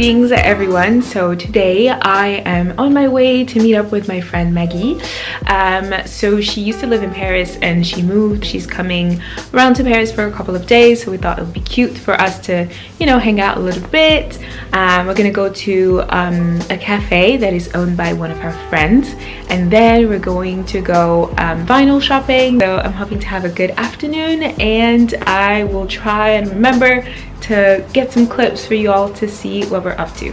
Greetings everyone. So today I am on my way to meet up with my friend Maggie. So she used to live in Paris and she moved. She's coming around to Paris for a couple of days, so we thought it would be cute for us to, you know, hang out a little bit. We're gonna go to a cafe that is owned by one of her friends, and then we're going to go vinyl shopping. So I'm hoping to have a good afternoon, and I will try and remember to get some clips for you all to see what we're up to.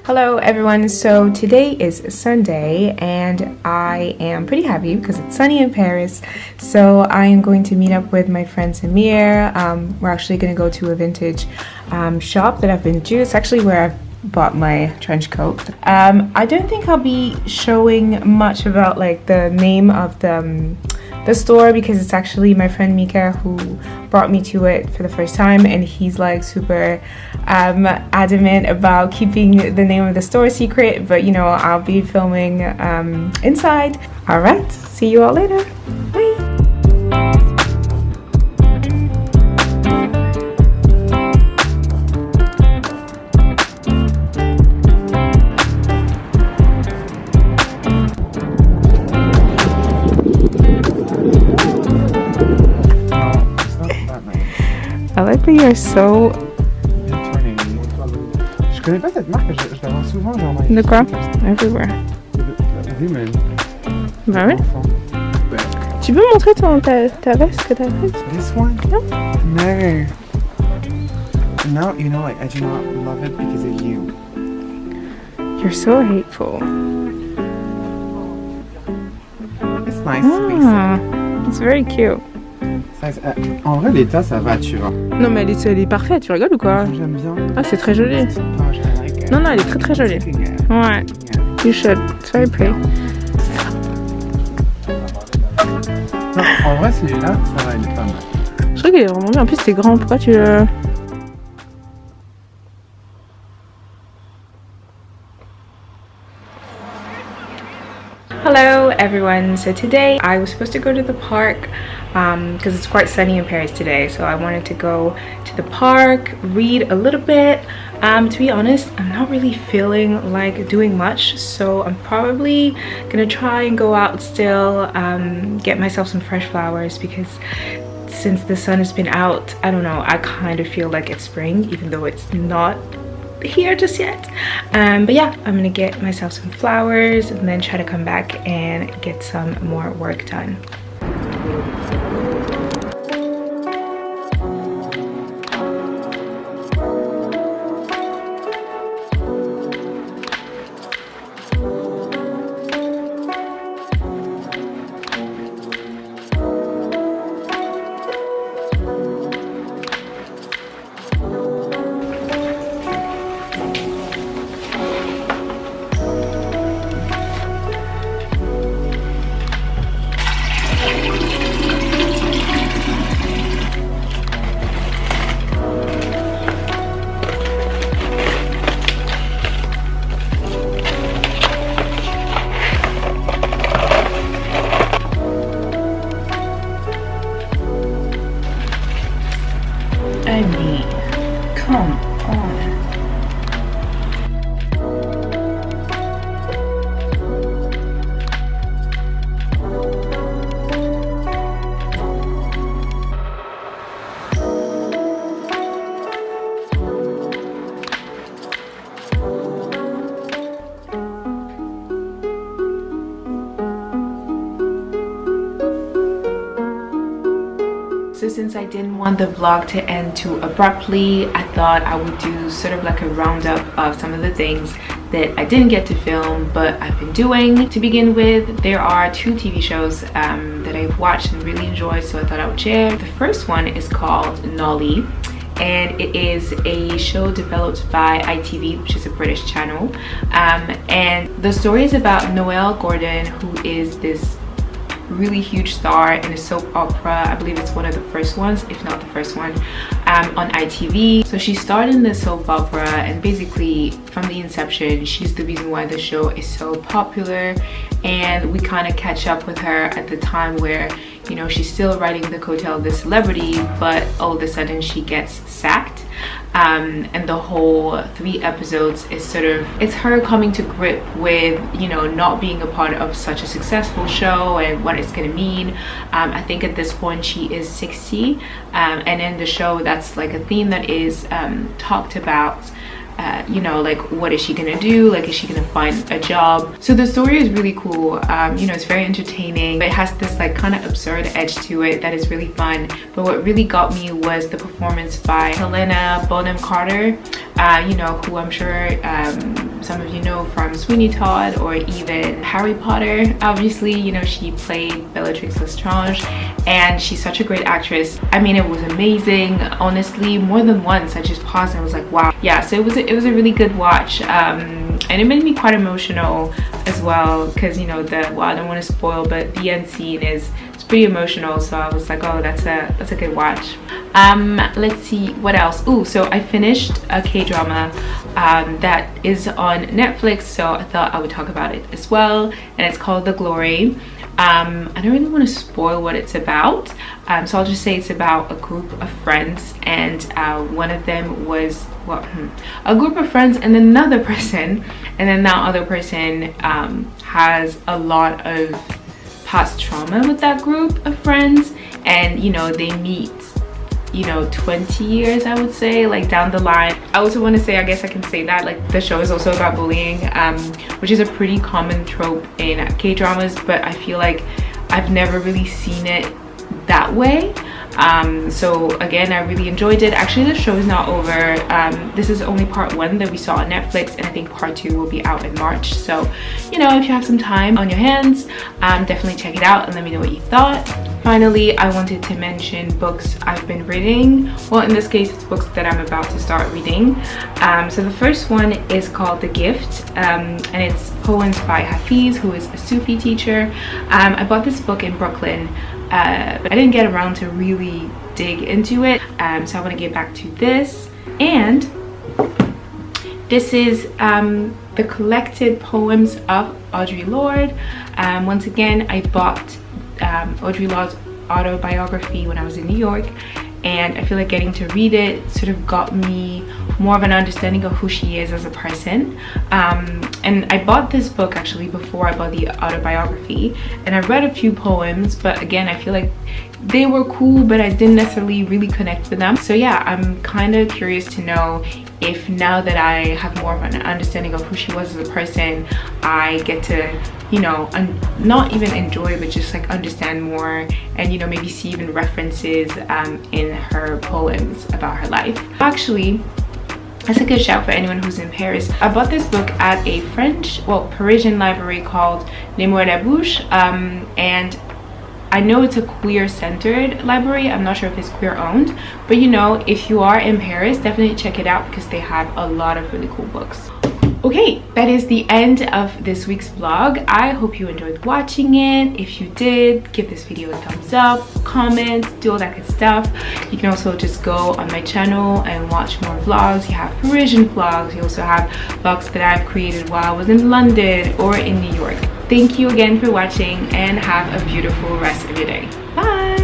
Hello everyone, so today is Sunday and I am pretty happy because it's sunny in Paris. So I am going to meet up with my friend Samir. We're actually going to go to a vintage shop that I've been to. It's actually where I've bought my trench coat. I don't think I'll be showing much about like the name of the store because it's actually my friend Mika who brought me to it for the first time, and he's like super adamant about keeping the name of the store secret, but you know, I'll be filming inside. All right, see you all later. Bye. I like that you're so... Je connais pas cette marque, je la vois souvent genre... De quoi? Everywhere. Women. Bah oui. Tu peux montrer ta veste que t'as faite? This one? No. No. No, you know, like, I do not love it because of you. You're so hateful. It's nice to be so. It's very cute. En vrai, l'état, ça va, tu vois. Non, mais elle est parfaite, tu rigoles ou quoi? J'aime bien. Ah, c'est très joli. Non, non, elle est très très jolie. Ouais. You should. It's very pretty. Non, en vrai, celui-là, ça va, il est pas mal. Je trouve qu'il est vraiment bien. En plus, c'est grand. Pourquoi tu... Hello everyone, so today I was supposed to go to the park because it's quite sunny in Paris today, so I wanted to go to the park, read a little bit. To be honest, I'm not really feeling like doing much, so I'm probably gonna try and go out still, get myself some fresh flowers, because since the sun has been out, I don't know, I kind of feel like it's spring even though it's not here just yet. But yeah, I'm gonna get myself some flowers and then try to come back and get some more work done. So since I didn't want the vlog to end too abruptly, I thought I would do sort of like a roundup of some of the things that I didn't get to film but I've been doing. To begin with, there are 2 TV shows that I've watched and really enjoyed, so I thought I would share. The first one is called Nolly, and it is a show developed by ITV, which is a British channel, and the story is about Noelle Gordon, who is this really huge star in a soap opera. I believe it's one of the first ones, if not the first one, on ITV. So she starred in the soap opera, and basically from the inception she's the reason why the show is so popular, and we kind of catch up with her at the time where, you know, she's still riding the coattail of the celebrity, but all of a sudden she gets sacked. And the whole 3 episodes is sort of, it's her coming to grip with, you know, not being a part of such a successful show and what it's gonna mean. I think at this point she is 60, and in the show that's like a theme that is talked about. You know, like, what is she gonna do? Like, is she gonna find a job? So the story is really cool. You know, it's very entertaining. It has this like kind of absurd edge to it that is really fun. But what really got me was the performance by Helena Bonham Carter, you know, who I'm sure some of you know from Sweeney Todd or even Harry Potter. Obviously, you know, she played Bellatrix Lestrange, and she's such a great actress. I mean, it was amazing. Honestly, more than once I just paused and I was like, wow. Yeah, so it was a really good watch, and it made me quite emotional as well, because, you know, well, I don't want to spoil, but the end scene is, it's pretty emotional, so I was like, oh, that's a good watch. Let's see what else. Ooh, so I finished a K-drama that is on Netflix, so I thought I would talk about it as well, and it's called The Glory. I don't really want to spoil what it's about, so I'll just say it's about a group of friends, and one of them was, well, a group of friends and another person, and then that other person has a lot of past trauma with that group of friends, and, you know, they meet, you know, 20 years, I would say, like, down the line. I also want to say, I guess I can say that, like, the show is also about bullying, which is a pretty common trope in K-dramas, but I feel like I've never really seen it that way. So again, I really enjoyed it. Actually, the show is not over. This is only part 1 that we saw on Netflix, and I think part 2 will be out in March. So, you know, if you have some time on your hands, definitely check it out and let me know what you thought. Finally, I wanted to mention books I've been reading. Well, in this case, it's books that I'm about to start reading. So the first one is called The Gift, and it's poems by Hafiz, who is a Sufi teacher. I bought this book in Brooklyn, but I didn't get around to really dig into it, so I want to get back to this. And this is the collected poems of Audre Lorde. Once again, I bought Audre Lorde's autobiography when I was in New York, and I feel like getting to read it sort of got me more of an understanding of who she is as a person. And I bought this book actually before I bought the autobiography, and I read a few poems, but again, I feel like they were cool, but I didn't necessarily really connect with them. So yeah, I'm kind of curious to know if, now that I have more of an understanding of who she was as a person, I get to, you know, not even enjoy, but just like understand more, and, you know, maybe see even references in her poems about her life. Actually, that's a good shout for anyone who's in Paris. I bought this book at a Parisian library called Les Mots à la Bouche, and I know it's a queer-centered library. I'm not sure if it's queer-owned, but, you know, if you are in Paris, definitely check it out because they have a lot of really cool books. Okay, that is the end of this week's vlog. I hope you enjoyed watching it. If you did, give this video a thumbs up, comment, do all that good stuff. You can also just go on my channel and watch more vlogs. You have Parisian vlogs. You also have vlogs that I've created while I was in London or in New York. Thank you again for watching, and have a beautiful rest of your day. Bye!